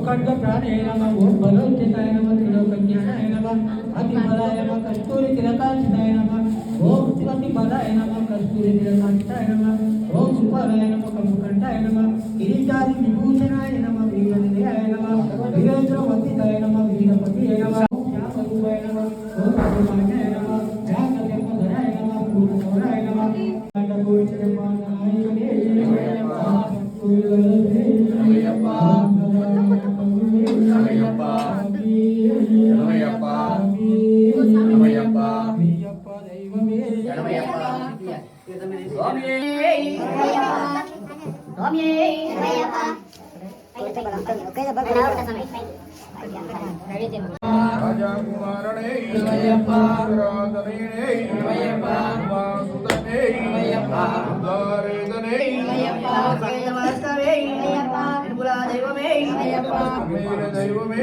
खड्ग प्राणे नमः ओम बलोचिताय नमः त्रिलोकज्ञानाय नमः अतिबलाय नमः कस्तूरी तिलकांचिताय नमः ओम शिवतिबलाय नमः कस्तूरी तिलकांचिताय नमः ओम सुपलाय नमः कमुकंठाय नमः किरीटादि विभूषणाय नमः वीरनिलयाय नमः वीरेंद्रवंदिताय नमः वीरपतिये नमः श्यामरूपाय नमः ओम अभिमान्याय नमः व्यासदेवधराय नमः पूर्णसौराय नमः राजकुमारणे राधने वासुदने उदारेदने नमस्कारे निर्मला दैवमे मेरे दैवमे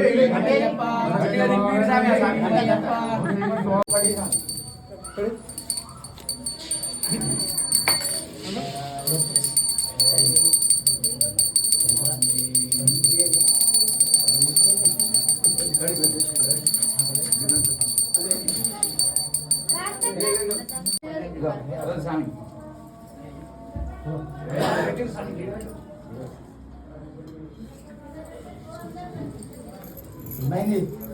Mainly